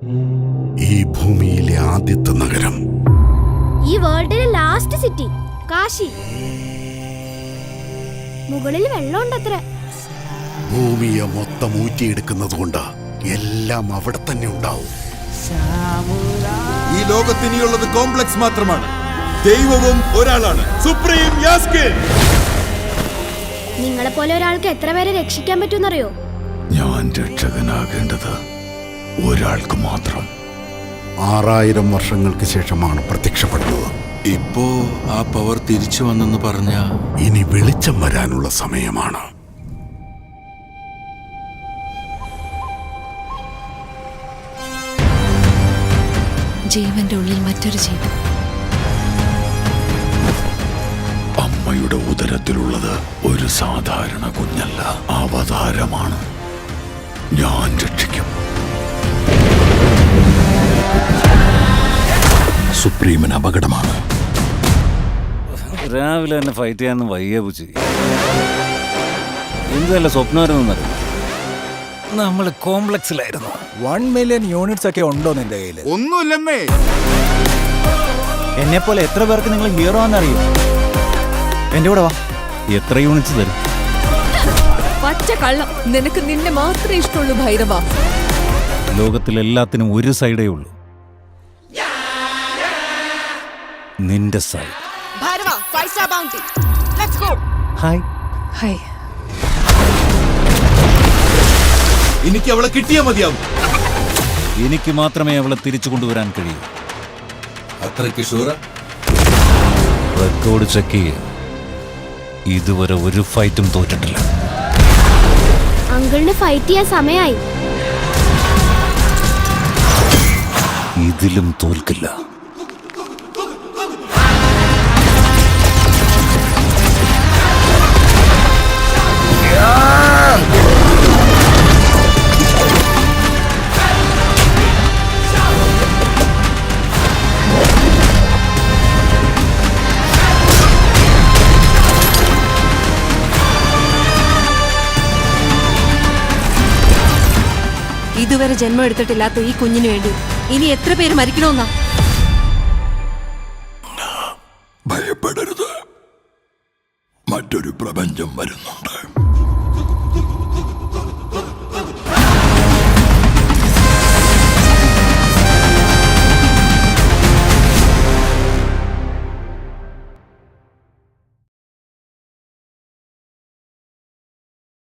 ഈ ഭൂമിയിലെ ആദ്യത്തെ നഗരം, ഈ വേൾഡിലെ ലാസ്റ്റ് സിറ്റി കാശി. മുകളിൽ വെള്ളമുണ്ടത്ര. ഭൂമിയെ മൊത്തം ഊറ്റിയെടുക്കുന്നത് കൊണ്ട് എല്ലാം അവിടെ തന്നെ ഉണ്ടാവും. ഈ ലോകത്തിനിയുള്ളത് കോംപ്ലക്സ് മാത്രമാണ്. ദൈവവും ഒരാളാണ്, സുപ്രീം യാസ്കിൻ. നിങ്ങളെ പോലെ ഒരാൾക്ക് എത്ര പേരെ രക്ഷിക്കാൻ പറ്റുമെന്നറിയോ? ഞാൻ രക്ഷകനാകേണ്ടത് ഒരാൾക്ക് മാത്രം. 6000 വർഷങ്ങൾക്ക് ശേഷമാണ് പ്രത്യക്ഷപ്പെട്ടത്. ഇപ്പോ ആ പവർ തിരിച്ചു വന്നെന്ന് പറഞ്ഞ ഇനി വെളിച്ചം വരാനുള്ള സമയമാണ്. ജീവന്റെ ഉള്ളിൽ മറ്റൊരു ജീവൻ. അമ്മയുടെ ഉദരത്തിലുള്ളത് ഒരു സാധാരണ കുഞ്ഞല്ല, അവതാരമാണ്. ഞാൻ രക്ഷിക്കും. സുപ്രീമിന് അപകടമാണ്. രാവിലെ തന്നെ ഫൈറ്റ് ചെയ്യാന്ന് വയ്യ പൂച്ചി. എന്തല്ല സ്വപ്നമായിരുന്നറിയോ? നമ്മൾ കോംപ്ലക്സിലായിരുന്നു. 1 മില്യൺ യൂണിറ്റ്സ് ഒക്കെ ഉണ്ടോ നിന്റെ കയ്യില്? ഒന്നുമില്ലെന്നേ. എന്നെ പോലെ എത്ര പേർക്ക് നിങ്ങൾ ഹീറോ ആണെന്നറിയും? എന്റെ കൂടെ വാ. എത്ര യൂണിറ്റ്സ് തരും? പച്ച കള്ളം. നിനക്ക് നിന്നെ മാത്രമേ ഇഷ്ടമുള്ളൂ ഭൈരവ. ലോകത്തിലെല്ലാത്തിനും ഒരു സൈഡേ ഉള്ളൂ, നിന്റെ side. Bhairava 5 star bounty. Let's go. Hi. Hi. എനിക്ക് അവളെ കിട്ടിയാ മതിയാവും. എനിക്ക് മാത്രമേ അവളെ തിരിച്ചു കൊണ്ടുവരാൻ കഴിയൂ. അത്രയ്ക്ക് ഷൂറ? റെക്കോർഡ് ചെക്ക് ചെയ്യ്. ഇതുവരെ ഒരു ഫൈറ്റും തോറ്റിട്ടില്ല. അങ്കിളിന് ഫൈറ്റ് ചെയ്യാൻ സമയമായി. ഇതിലും തോൽക്കില്ല. ഇതുവരെ ജന്മം എടുത്തിട്ടില്ലാത്ത ഈ കുഞ്ഞിന് വേണ്ടി ഇനി എത്ര പേര് മരിക്കണമെന്നാ? ഭയപ്പെടരുത്, മറ്റൊരു പ്രപഞ്ചം വരുന്നുണ്ട്.